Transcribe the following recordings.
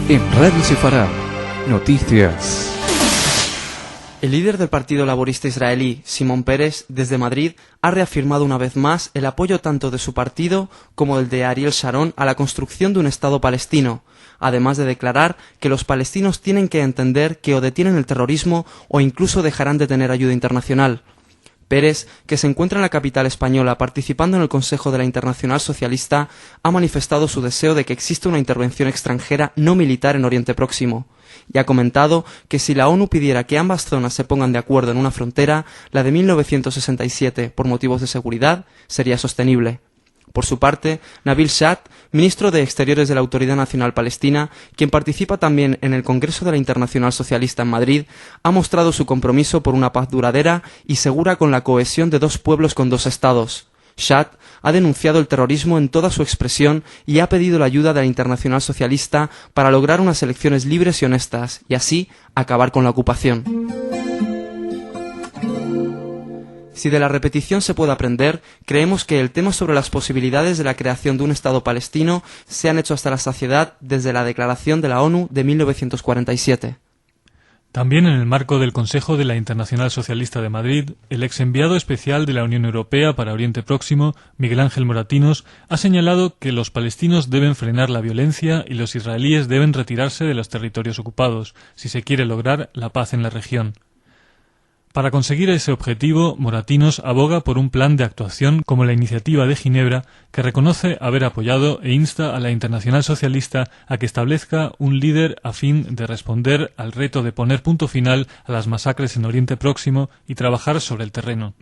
En Radio Sefará, noticias. El líder del Partido Laborista Israelí, Shimon Peres, desde Madrid, ha reafirmado una vez más el apoyo tanto de su partido como del de Ariel Sharon a la construcción de un Estado palestino, además de declarar que los palestinos tienen que entender que o detienen el terrorismo o incluso dejarán de tener ayuda internacional. Peres, que se encuentra en la capital española participando en el Consejo de la Internacional Socialista, ha manifestado su deseo de que exista una intervención extranjera no militar en Oriente Próximo, y ha comentado que si la ONU pidiera que ambas zonas se pongan de acuerdo en una frontera, la de 1967, por motivos de seguridad, sería sostenible. Por su parte, Nabil Shad, ministro de Exteriores de la Autoridad Nacional Palestina, quien participa también en el Congreso de la Internacional Socialista en Madrid, ha mostrado su compromiso por una paz duradera y segura con la cohesión de dos pueblos con dos estados. Shad ha denunciado el terrorismo en toda su expresión y ha pedido la ayuda de la Internacional Socialista para lograr unas elecciones libres y honestas y así acabar con la ocupación. Si de la repetición se puede aprender, creemos que el tema sobre las posibilidades de la creación de un Estado palestino se han hecho hasta la saciedad desde la Declaración de la ONU de 1947. También en el marco del Consejo de la Internacional Socialista de Madrid, el ex enviado especial de la Unión Europea para Oriente Próximo, Miguel Ángel Moratinos, ha señalado que los palestinos deben frenar la violencia y los israelíes deben retirarse de los territorios ocupados, si se quiere lograr la paz en la región. Para conseguir ese objetivo, Moratinos aboga por un plan de actuación como la Iniciativa de Ginebra, que reconoce haber apoyado e insta a la Internacional Socialista a que establezca un líder a fin de responder al reto de poner punto final a las masacres en Oriente Próximo y trabajar sobre el terreno.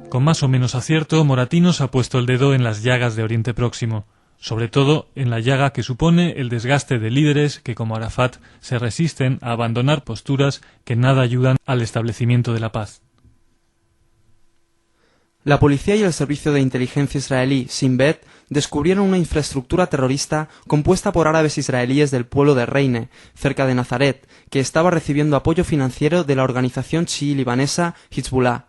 Con más o menos acierto, Moratinos ha puesto el dedo en las llagas de Oriente Próximo, sobre todo en la llaga que supone el desgaste de líderes que, como Arafat, se resisten a abandonar posturas que nada ayudan al establecimiento de la paz. La policía y el servicio de inteligencia israelí Shin Bet descubrieron una infraestructura terrorista compuesta por árabes israelíes del pueblo de Reine, cerca de Nazaret, que estaba recibiendo apoyo financiero de la organización chií libanesa Hezbollah.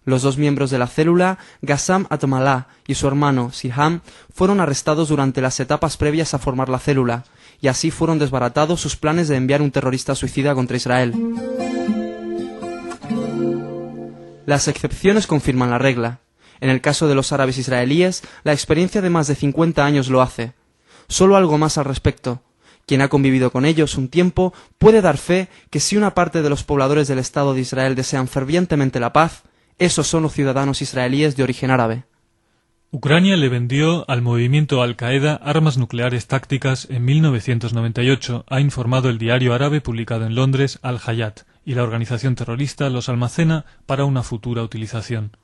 Los dos miembros de la célula, Ghassam Atmallah y su hermano Sirham, fueron arrestados durante las etapas previas a formar la célula, y así fueron desbaratados sus planes de enviar un terrorista suicida contra Israel. Las excepciones confirman la regla. En el caso de los árabes israelíes, la experiencia de más de 50 años lo hace. Solo algo más al respecto. Quien ha convivido con ellos un tiempo puede dar fe que si una parte de los pobladores del Estado de Israel desean fervientemente la paz, esos son los ciudadanos israelíes de origen árabe. Ucrania le vendió al movimiento Al-Qaeda armas nucleares tácticas en 1998, ha informado el diario árabe publicado en Londres, Al-Hayat, y la organización terrorista los almacena para una futura utilización.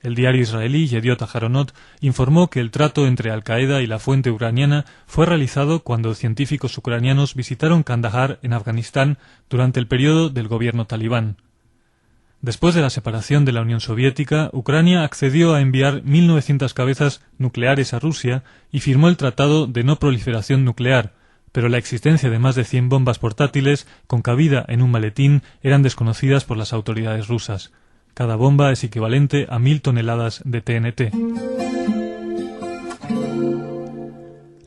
El diario israelí Yediot Aharonot informó que el trato entre Al-Qaeda y la fuente ucraniana fue realizado cuando científicos ucranianos visitaron Kandahar en Afganistán durante el periodo del gobierno talibán. Después de la separación de la Unión Soviética, Ucrania accedió a enviar 1.900 cabezas nucleares a Rusia y firmó el Tratado de No Proliferación Nuclear, pero la existencia de más de 100 bombas portátiles con cabida en un maletín eran desconocidas por las autoridades rusas. Cada bomba es equivalente a 1.000 toneladas de TNT.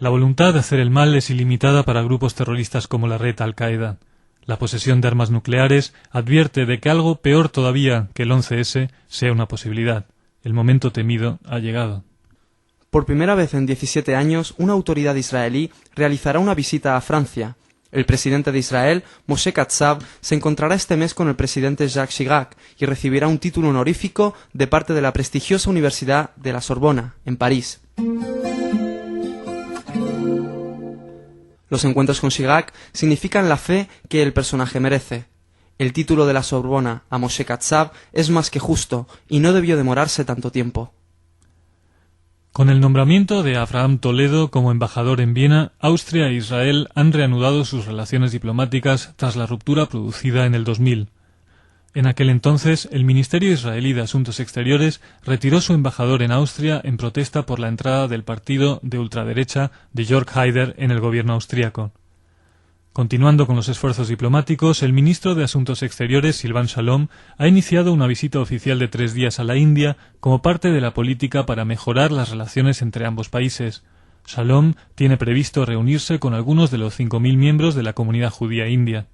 La voluntad de hacer el mal es ilimitada para grupos terroristas como la red Al-Qaeda. La posesión de armas nucleares advierte de que algo peor todavía que el 11S sea una posibilidad. El momento temido ha llegado. Por primera vez en 17 años, una autoridad israelí realizará una visita a Francia. El presidente de Israel, Moshe Katsav, se encontrará este mes con el presidente Jacques Chirac y recibirá un título honorífico de parte de la prestigiosa Universidad de la Sorbona, en París. Los encuentros con Chirac significan la fe que el personaje merece. El título de la Sorbona a Moshe Katsav es más que justo y no debió demorarse tanto tiempo. Con el nombramiento de Abraham Toledo como embajador en Viena, Austria e Israel han reanudado sus relaciones diplomáticas tras la ruptura producida en el 2000. En aquel entonces, el Ministerio israelí de Asuntos Exteriores retiró su embajador en Austria en protesta por la entrada del partido de ultraderecha de Jörg Haider en el gobierno austríaco. Continuando con los esfuerzos diplomáticos, el ministro de Asuntos Exteriores, Silvan Shalom, ha iniciado una visita oficial de 3 días a la India como parte de la política para mejorar las relaciones entre ambos países. Shalom tiene previsto reunirse con algunos de los 5.000 miembros de la comunidad judía india.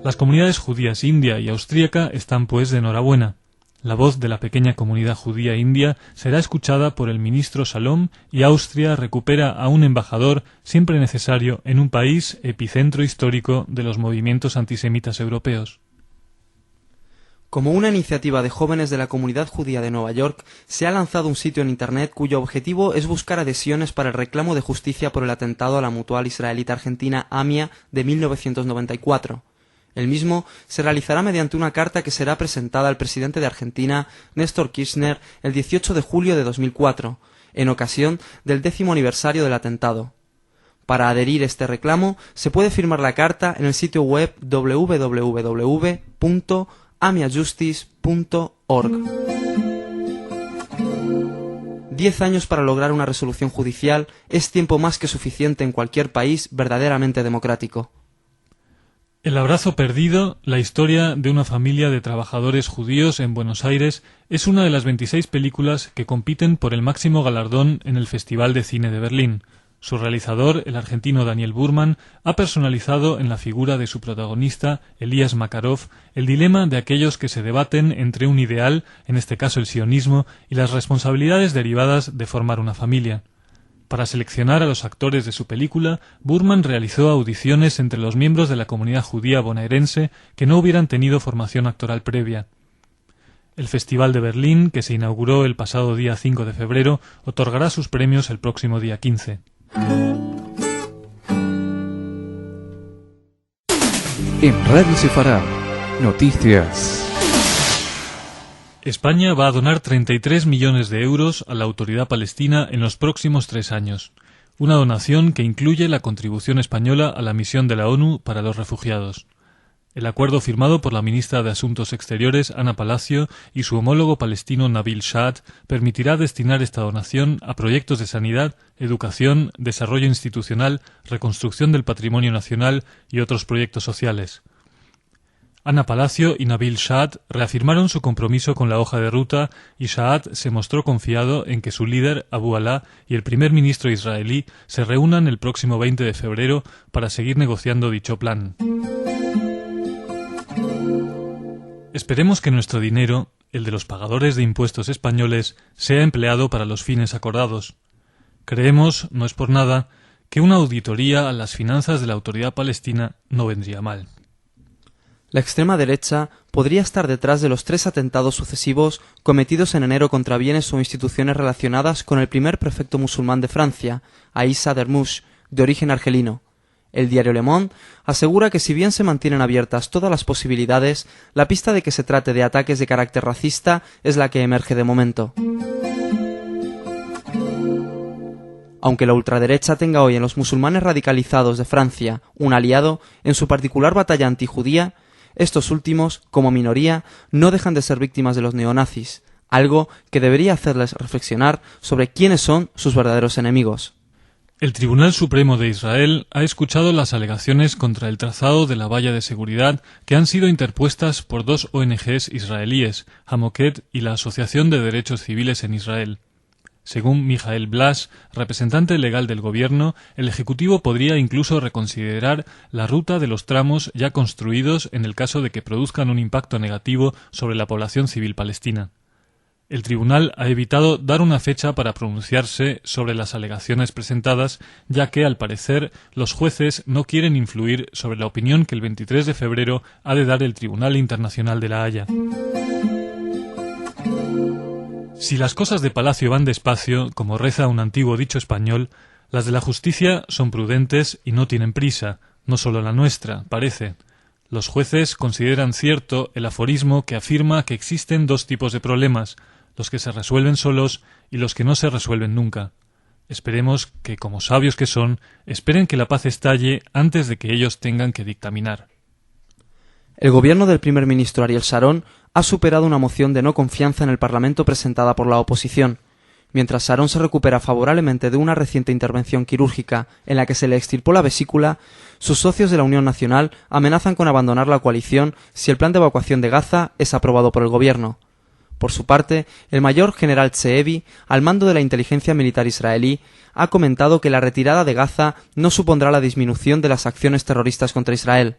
Las comunidades judías india y austríaca están pues de enhorabuena. La voz de la pequeña comunidad judía india será escuchada por el ministro Shalom y Austria recupera a un embajador siempre necesario en un país epicentro histórico de los movimientos antisemitas europeos. Como una iniciativa de jóvenes de la comunidad judía de Nueva York, se ha lanzado un sitio en Internet cuyo objetivo es buscar adhesiones para el reclamo de justicia por el atentado a la mutual israelita argentina AMIA de 1994. El mismo se realizará mediante una carta que será presentada al presidente de Argentina, Néstor Kirchner, el 18 de julio de 2004, en ocasión del 10º aniversario del atentado. Para adherir a este reclamo, se puede firmar la carta en el sitio web www.amiajustice.org. 10 años para lograr una resolución judicial es tiempo más que suficiente en cualquier país verdaderamente democrático. El abrazo perdido, la historia de una familia de trabajadores judíos en Buenos Aires, es una de las 26 películas que compiten por el máximo galardón en el Festival de Cine de Berlín. Su realizador, el argentino Daniel Burman, ha personalizado en la figura de su protagonista, Elías Makarov, el dilema de aquellos que se debaten entre un ideal, en este caso el sionismo, y las responsabilidades derivadas de formar una familia. Para seleccionar a los actores de su película, Burman realizó audiciones entre los miembros de la comunidad judía bonaerense que no hubieran tenido formación actoral previa. El Festival de Berlín, que se inauguró el pasado día 5 de febrero, otorgará sus premios el próximo día 15. En Radio Sefarad, noticias. España va a donar 33 millones de euros a la autoridad palestina en los próximos 3 años. Una donación que incluye la contribución española a la misión de la ONU para los refugiados. El acuerdo firmado por la ministra de Asuntos Exteriores, Ana Palacio, y su homólogo palestino Nabil Shad permitirá destinar esta donación a proyectos de sanidad, educación, desarrollo institucional, reconstrucción del patrimonio nacional y otros proyectos sociales. Ana Palacio y Nabil Shad reafirmaron su compromiso con la hoja de ruta y Shad se mostró confiado en que su líder, Abu Alá, y el primer ministro israelí se reúnan el próximo 20 de febrero para seguir negociando dicho plan. Esperemos que nuestro dinero, el de los pagadores de impuestos españoles, sea empleado para los fines acordados. Creemos, no es por nada, que una auditoría a las finanzas de la autoridad palestina no vendría mal. La extrema derecha podría estar detrás de los 3 atentados sucesivos cometidos en enero contra bienes o instituciones relacionadas con el primer prefecto musulmán de Francia, Aïssa Dermouch, de origen argelino. El diario Le Monde asegura que si bien se mantienen abiertas todas las posibilidades, la pista de que se trate de ataques de carácter racista es la que emerge de momento. Aunque la ultraderecha tenga hoy en los musulmanes radicalizados de Francia un aliado en su particular batalla antijudía, estos últimos, como minoría, no dejan de ser víctimas de los neonazis, algo que debería hacerles reflexionar sobre quiénes son sus verdaderos enemigos. El Tribunal Supremo de Israel ha escuchado las alegaciones contra el trazado de la valla de seguridad que han sido interpuestas por 2 ONGs israelíes, Hamoket y la Asociación de Derechos Civiles en Israel. Según Mijael Blas, representante legal del gobierno, el Ejecutivo podría incluso reconsiderar la ruta de los tramos ya construidos en el caso de que produzcan un impacto negativo sobre la población civil palestina. El tribunal ha evitado dar una fecha para pronunciarse sobre las alegaciones presentadas, ya que, al parecer, los jueces no quieren influir sobre la opinión que el 23 de febrero ha de dar el Tribunal Internacional de La Haya. Si las cosas de Palacio van despacio, como reza un antiguo dicho español, las de la justicia son prudentes y no tienen prisa, no solo la nuestra, parece. Los jueces consideran cierto el aforismo que afirma que existen 2 tipos de problemas, los que se resuelven solos y los que no se resuelven nunca. Esperemos que, como sabios que son, esperen que la paz estalle antes de que ellos tengan que dictaminar. El gobierno del primer ministro Ariel Sharon ha superado una moción de no confianza en el Parlamento presentada por la oposición. Mientras Sharon se recupera favorablemente de una reciente intervención quirúrgica en la que se le extirpó la vesícula, sus socios de la Unión Nacional amenazan con abandonar la coalición si el plan de evacuación de Gaza es aprobado por el gobierno. Por su parte, el mayor general Tseevi, al mando de la inteligencia militar israelí, ha comentado que la retirada de Gaza no supondrá la disminución de las acciones terroristas contra Israel.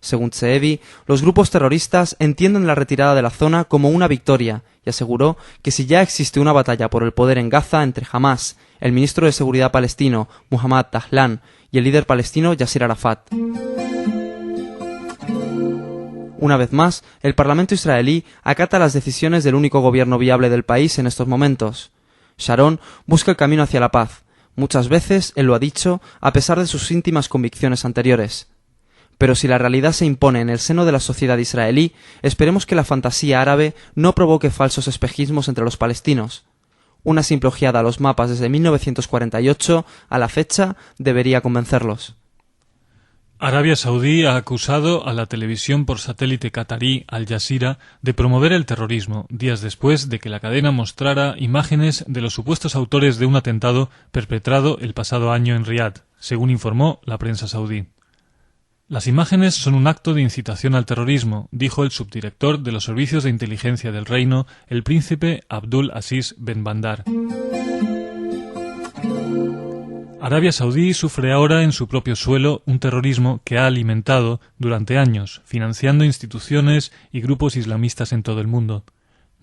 Según Tseevi, los grupos terroristas entienden la retirada de la zona como una victoria y aseguró que si ya existe una batalla por el poder en Gaza entre Hamás, el ministro de Seguridad palestino Muhammad Dahlan y el líder palestino Yasir Arafat. Una vez más, el Parlamento israelí acata las decisiones del único gobierno viable del país en estos momentos. Sharon busca el camino hacia la paz. Muchas veces él lo ha dicho, a pesar de sus íntimas convicciones anteriores. Pero si la realidad se impone en el seno de la sociedad israelí, esperemos que la fantasía árabe no provoque falsos espejismos entre los palestinos. Una simple ojeada a los mapas desde 1948 a la fecha debería convencerlos. Arabia Saudí ha acusado a la televisión por satélite catarí Al Jazeera de promover el terrorismo, días después de que la cadena mostrara imágenes de los supuestos autores de un atentado perpetrado el pasado año en Riad, según informó la prensa saudí. Las imágenes son un acto de incitación al terrorismo, dijo el subdirector de los servicios de inteligencia del reino, el príncipe Abdul Aziz Ben Bandar. Arabia Saudí sufre ahora en su propio suelo un terrorismo que ha alimentado durante años, financiando instituciones y grupos islamistas en todo el mundo.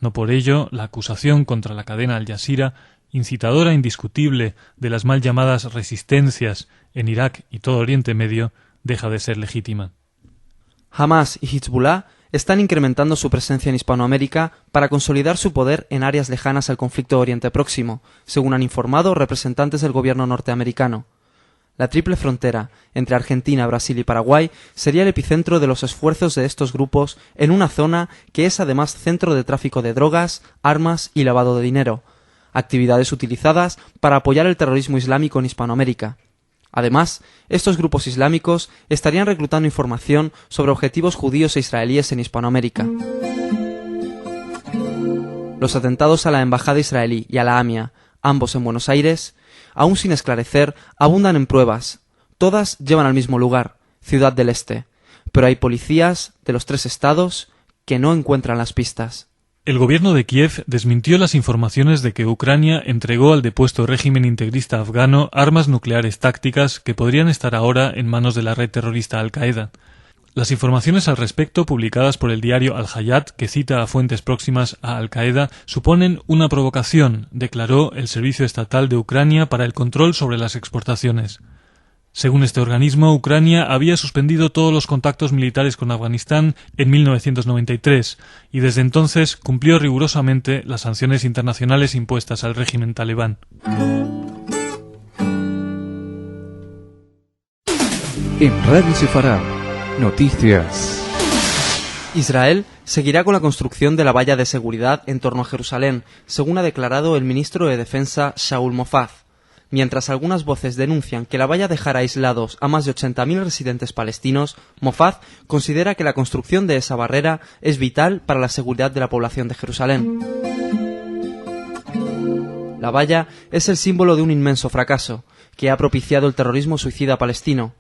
No por ello, la acusación contra la cadena Al Jazeera, incitadora indiscutible de las mal llamadas resistencias en Irak y todo Oriente Medio, deja de ser legítima. Hamás y Hezbollah están incrementando su presencia en Hispanoamérica para consolidar su poder en áreas lejanas al conflicto de Oriente Próximo, según han informado representantes del gobierno norteamericano. La triple frontera entre Argentina, Brasil y Paraguay sería el epicentro de los esfuerzos de estos grupos en una zona que es además centro de tráfico de drogas, armas y lavado de dinero, actividades utilizadas para apoyar el terrorismo islámico en Hispanoamérica. Además, estos grupos islámicos estarían reclutando información sobre objetivos judíos e israelíes en Hispanoamérica. Los atentados a la embajada israelí y a la AMIA, ambos en Buenos Aires, aún sin esclarecer, abundan en pruebas. Todas llevan al mismo lugar, Ciudad del Este, pero hay policías de los 3 estados que no encuentran las pistas. El gobierno de Kiev desmintió las informaciones de que Ucrania entregó al depuesto régimen integrista afgano armas nucleares tácticas que podrían estar ahora en manos de la red terrorista Al-Qaeda. Las informaciones al respecto, publicadas por el diario Al-Hayat, que cita a fuentes próximas a Al-Qaeda, suponen una provocación, declaró el Servicio Estatal de Ucrania para el Control sobre las Exportaciones. Según este organismo, Ucrania había suspendido todos los contactos militares con Afganistán en 1993 y desde entonces cumplió rigurosamente las sanciones internacionales impuestas al régimen talibán. En Radio Sefarad, noticias. Israel seguirá con la construcción de la valla de seguridad en torno a Jerusalén, según ha declarado el ministro de Defensa Shaul Mofaz. Mientras algunas voces denuncian que la valla dejará aislados a más de 80.000 residentes palestinos, Mofaz considera que la construcción de esa barrera es vital para la seguridad de la población de Jerusalén. La valla es el símbolo de un inmenso fracaso, que ha propiciado el terrorismo suicida palestino.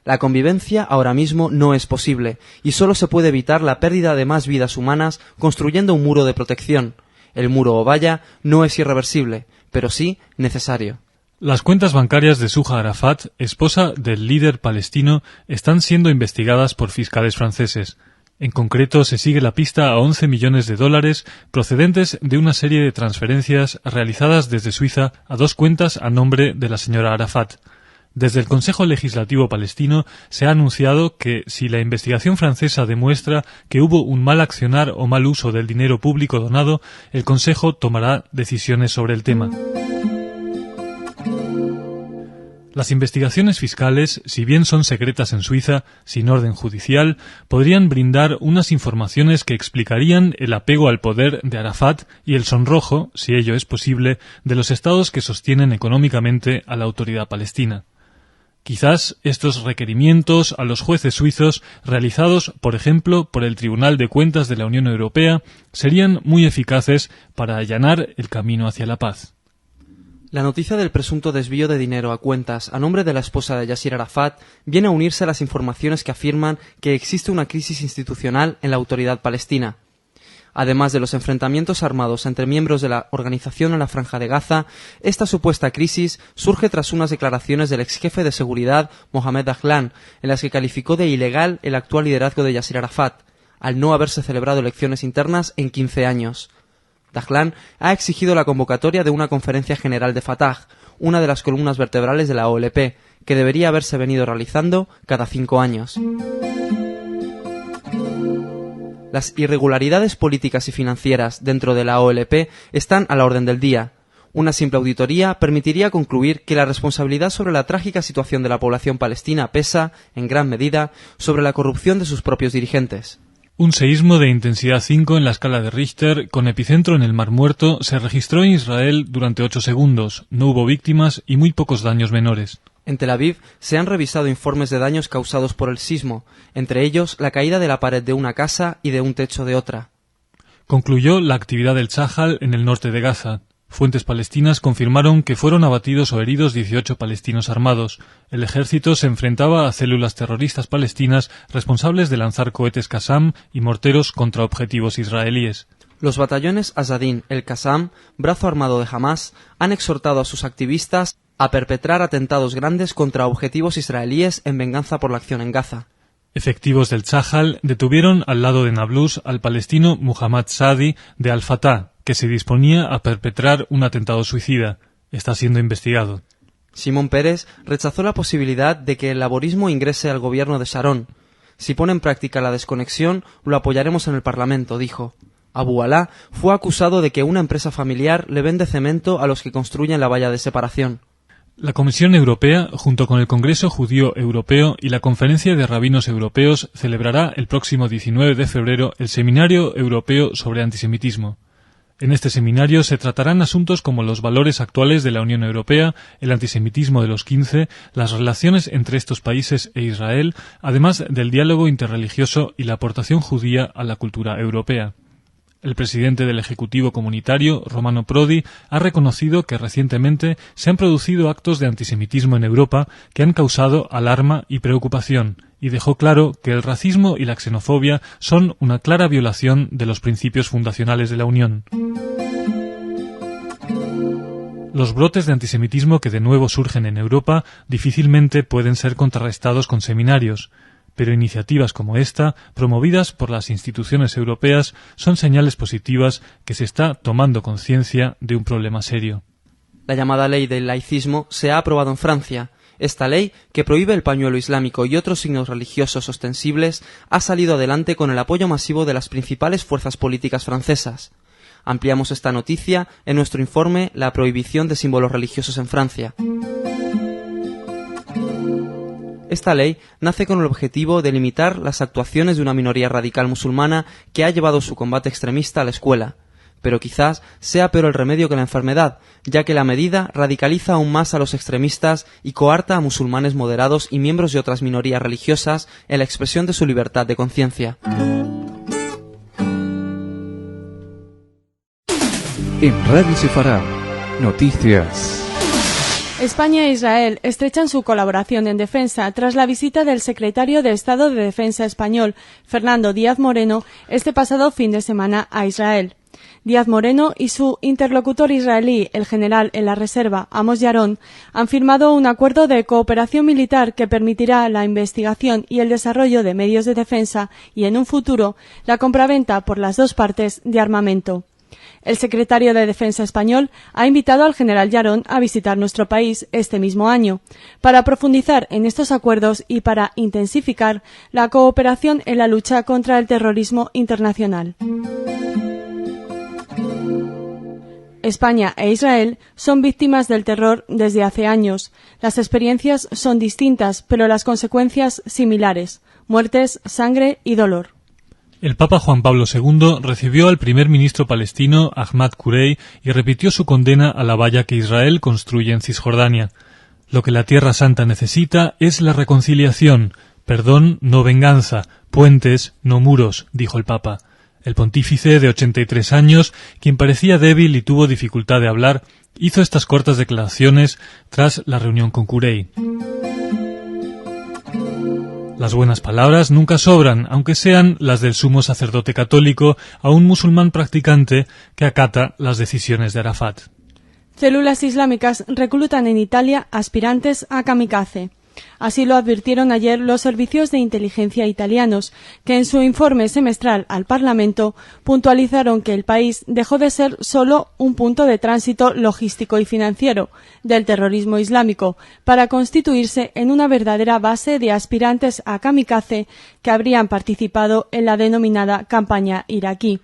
La convivencia ahora mismo no es posible, y solo se puede evitar la pérdida de más vidas humanas construyendo un muro de protección. El muro o valla no es irreversible, pero sí necesario. Las cuentas bancarias de Suja Arafat, esposa del líder palestino, están siendo investigadas por fiscales franceses. En concreto, se sigue la pista a 11 millones de dólares procedentes de una serie de transferencias realizadas desde Suiza a 2 cuentas a nombre de la señora Arafat. Desde el Consejo Legislativo palestino se ha anunciado que, si la investigación francesa demuestra que hubo un mal accionar o mal uso del dinero público donado, el Consejo tomará decisiones sobre el tema. Las investigaciones fiscales, si bien son secretas en Suiza, sin orden judicial, podrían brindar unas informaciones que explicarían el apego al poder de Arafat y el sonrojo, si ello es posible, de los estados que sostienen económicamente a la autoridad palestina. Quizás estos requerimientos a los jueces suizos, realizados, por ejemplo, por el Tribunal de Cuentas de la Unión Europea, serían muy eficaces para allanar el camino hacia la paz. La noticia del presunto desvío de dinero a cuentas a nombre de la esposa de Yasir Arafat viene a unirse a las informaciones que afirman que existe una crisis institucional en la autoridad palestina. Además de los enfrentamientos armados entre miembros de la organización en la Franja de Gaza, esta supuesta crisis surge tras unas declaraciones del ex jefe de seguridad Mohamed Dahlan, en las que calificó de ilegal el actual liderazgo de Yasser Arafat, al no haberse celebrado elecciones internas en 15 años. Dahlan ha exigido la convocatoria de una conferencia general de Fatah, una de las columnas vertebrales de la OLP, que debería haberse venido realizando cada 5 años. Las irregularidades políticas y financieras dentro de la OLP están a la orden del día. Una simple auditoría permitiría concluir que la responsabilidad sobre la trágica situación de la población palestina pesa, en gran medida, sobre la corrupción de sus propios dirigentes. Un seísmo de intensidad 5 en la escala de Richter, con epicentro en el Mar Muerto, se registró en Israel durante 8 segundos. No hubo víctimas y muy pocos daños menores. En Tel Aviv se han revisado informes de daños causados por el sismo, entre ellos la caída de la pared de una casa y de un techo de otra. Concluyó la actividad del Tzahal en el norte de Gaza. Fuentes palestinas confirmaron que fueron abatidos o heridos 18 palestinos armados. El ejército se enfrentaba a células terroristas palestinas responsables de lanzar cohetes Qassam y morteros contra objetivos israelíes. Los batallones Azadin, el Qassam, brazo armado de Hamas, han exhortado a sus activistas a perpetrar atentados grandes contra objetivos israelíes en venganza por la acción en Gaza. Efectivos del Tzahal detuvieron al lado de Nablus al palestino Muhammad Saadi de Al-Fatah, que se disponía a perpetrar un atentado suicida. Está siendo investigado. Simón Peres rechazó la posibilidad de que el laborismo ingrese al gobierno de Sharon. Si pone en práctica la desconexión, lo apoyaremos en el Parlamento, dijo. Abu Alá fue acusado de que una empresa familiar le vende cemento a los que construyen la valla de separación. La Comisión Europea, junto con el Congreso Judío Europeo y la Conferencia de Rabinos Europeos, celebrará el próximo 19 de febrero el Seminario Europeo sobre Antisemitismo. En este seminario se tratarán asuntos como los valores actuales de la Unión Europea, el antisemitismo de los 15, las relaciones entre estos países e Israel, además del diálogo interreligioso y la aportación judía a la cultura europea. El presidente del Ejecutivo Comunitario, Romano Prodi, ha reconocido que recientemente se han producido actos de antisemitismo en Europa que han causado alarma y preocupación, y dejó claro que el racismo y la xenofobia son una clara violación de los principios fundacionales de la Unión. Los brotes de antisemitismo que de nuevo surgen en Europa difícilmente pueden ser contrarrestados con seminarios, pero iniciativas como esta, promovidas por las instituciones europeas, son señales positivas que se está tomando conciencia de un problema serio. La llamada ley del laicismo se ha aprobado en Francia. Esta ley, que prohíbe el pañuelo islámico y otros signos religiosos ostensibles, ha salido adelante con el apoyo masivo de las principales fuerzas políticas francesas. Ampliamos esta noticia en nuestro informe La prohibición de símbolos religiosos en Francia. Esta ley nace con el objetivo de limitar las actuaciones de una minoría radical musulmana que ha llevado su combate extremista a la escuela. Pero quizás sea peor el remedio que la enfermedad, ya que la medida radicaliza aún más a los extremistas y coarta a musulmanes moderados y miembros de otras minorías religiosas en la expresión de su libertad de conciencia. En Radio Sefarad, noticias. España e Israel estrechan su colaboración en defensa tras la visita del secretario de Estado de Defensa español, Fernando Díaz Moreno, este pasado fin de semana a Israel. Díaz Moreno y su interlocutor israelí, el general en la reserva, Amos Yaron, han firmado un acuerdo de cooperación militar que permitirá la investigación y el desarrollo de medios de defensa y, en un futuro, la compraventa por las dos partes de armamento. El secretario de Defensa español ha invitado al general Yaron a visitar nuestro país este mismo año, para profundizar en estos acuerdos y para intensificar la cooperación en la lucha contra el terrorismo internacional. España e Israel son víctimas del terror desde hace años. Las experiencias son distintas, pero las consecuencias similares: muertes, sangre y dolor. El Papa Juan Pablo II recibió al primer ministro palestino Ahmad Kurey y repitió su condena a la valla que Israel construye en Cisjordania. Lo que la Tierra Santa necesita es la reconciliación, perdón, no venganza, puentes, no muros, dijo el Papa. El pontífice, de 83 años, quien parecía débil y tuvo dificultad de hablar, hizo estas cortas declaraciones tras la reunión con Kurey. Las buenas palabras nunca sobran, aunque sean las del sumo sacerdote católico a un musulmán practicante que acata las decisiones de Arafat. Células islámicas reclutan en Italia aspirantes a kamikaze. Así lo advirtieron ayer los servicios de inteligencia italianos, que en su informe semestral al Parlamento puntualizaron que el país dejó de ser solo un punto de tránsito logístico y financiero del terrorismo islámico para constituirse en una verdadera base de aspirantes a kamikaze que habrían participado en la denominada campaña iraquí.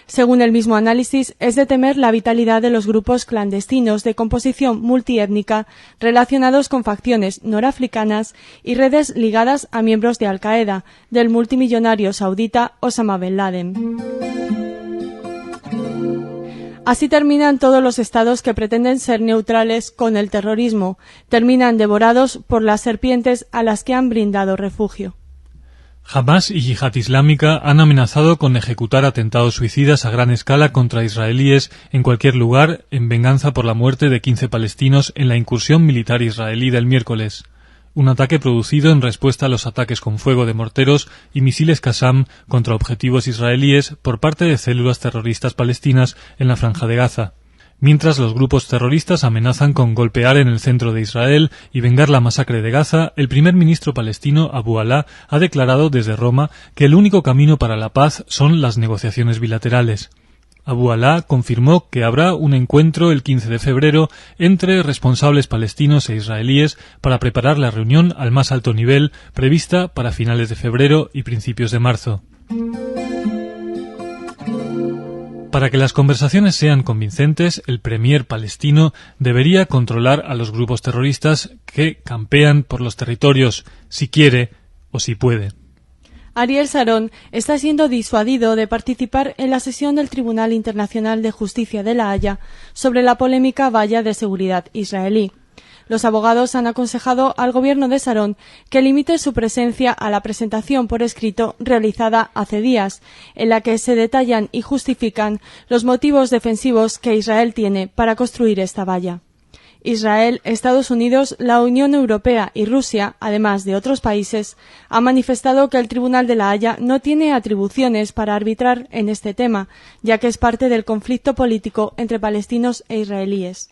Según el mismo análisis, es de temer la vitalidad de los grupos clandestinos de composición multiétnica relacionados con facciones norafricanas y redes ligadas a miembros de Al-Qaeda, del multimillonario saudita Osama Bin Laden. Así terminan todos los estados que pretenden ser neutrales con el terrorismo, terminan devorados por las serpientes a las que han brindado refugio. Hamás y Yihad Islámica han amenazado con ejecutar atentados suicidas a gran escala contra israelíes en cualquier lugar en venganza por la muerte de 15 palestinos en la incursión militar israelí del miércoles. Un ataque producido en respuesta a los ataques con fuego de morteros y misiles Qassam contra objetivos israelíes por parte de células terroristas palestinas en la Franja de Gaza. Mientras los grupos terroristas amenazan con golpear en el centro de Israel y vengar la masacre de Gaza, el primer ministro palestino Abu Alá ha declarado desde Roma que el único camino para la paz son las negociaciones bilaterales. Abu Alá confirmó que habrá un encuentro el 15 de febrero entre responsables palestinos e israelíes para preparar la reunión al más alto nivel prevista para finales de febrero y principios de marzo. Para que las conversaciones sean convincentes, el premier palestino debería controlar a los grupos terroristas que campean por los territorios, si quiere o si puede. Ariel Sharon está siendo disuadido de participar en la sesión del Tribunal Internacional de Justicia de La Haya sobre la polémica valla de seguridad israelí. Los abogados han aconsejado al gobierno de Sharon que limite su presencia a la presentación por escrito realizada hace días, en la que se detallan y justifican los motivos defensivos que Israel tiene para construir esta valla. Israel, Estados Unidos, la Unión Europea y Rusia, además de otros países, han manifestado que el Tribunal de La Haya no tiene atribuciones para arbitrar en este tema, ya que es parte del conflicto político entre palestinos e israelíes.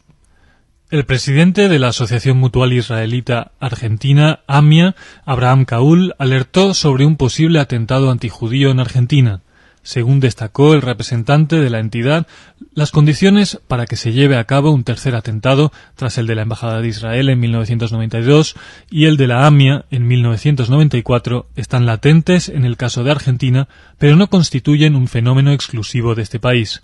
El presidente de la Asociación Mutual Israelita Argentina, AMIA, Abraham Kaul, alertó sobre un posible atentado antijudío en Argentina. Según destacó el representante de la entidad, las condiciones para que se lleve a cabo un tercer atentado, tras el de la Embajada de Israel en 1992 y el de la AMIA en 1994, están latentes en el caso de Argentina, pero no constituyen un fenómeno exclusivo de este país.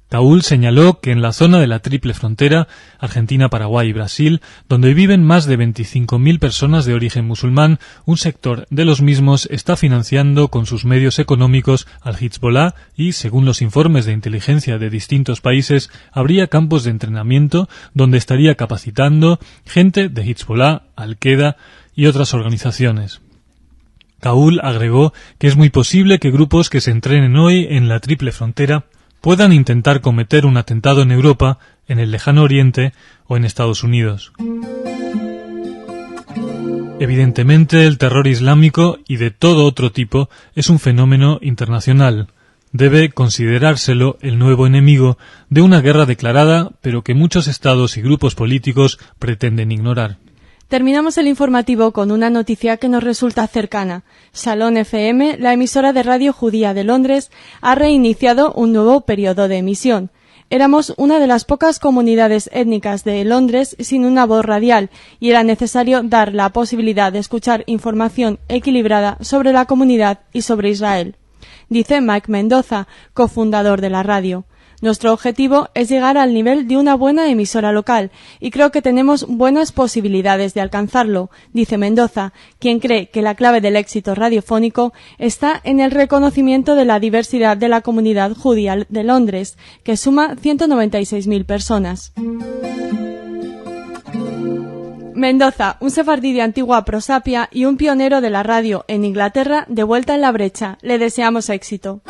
Kaul señaló que en la zona de la triple frontera, Argentina, Paraguay y Brasil, donde viven más de 25.000 personas de origen musulmán, un sector de los mismos está financiando con sus medios económicos al Hezbollah y, según los informes de inteligencia de distintos países, habría campos de entrenamiento donde estaría capacitando gente de Hezbollah, Al-Qaeda y otras organizaciones. Kaul agregó que es muy posible que grupos que se entrenen hoy en la triple frontera puedan intentar cometer un atentado en Europa, en el Lejano Oriente o en Estados Unidos. Evidentemente, el terror islámico y de todo otro tipo es un fenómeno internacional. Debe considerárselo el nuevo enemigo de una guerra declarada, pero que muchos estados y grupos políticos pretenden ignorar. Terminamos el informativo con una noticia que nos resulta cercana. Shalom FM, la emisora de radio judía de Londres, ha reiniciado un nuevo periodo de emisión. Éramos una de las pocas comunidades étnicas de Londres sin una voz radial y era necesario dar la posibilidad de escuchar información equilibrada sobre la comunidad y sobre Israel. Dice Mike Mendoza, cofundador de la radio. Nuestro objetivo es llegar al nivel de una buena emisora local y creo que tenemos buenas posibilidades de alcanzarlo, dice Mendoza, quien cree que la clave del éxito radiofónico está en el reconocimiento de la diversidad de la comunidad judía de Londres, que suma 196.000 personas. Mendoza, un sefardí de antigua prosapia y un pionero de la radio en Inglaterra, de vuelta en la brecha. Le deseamos éxito.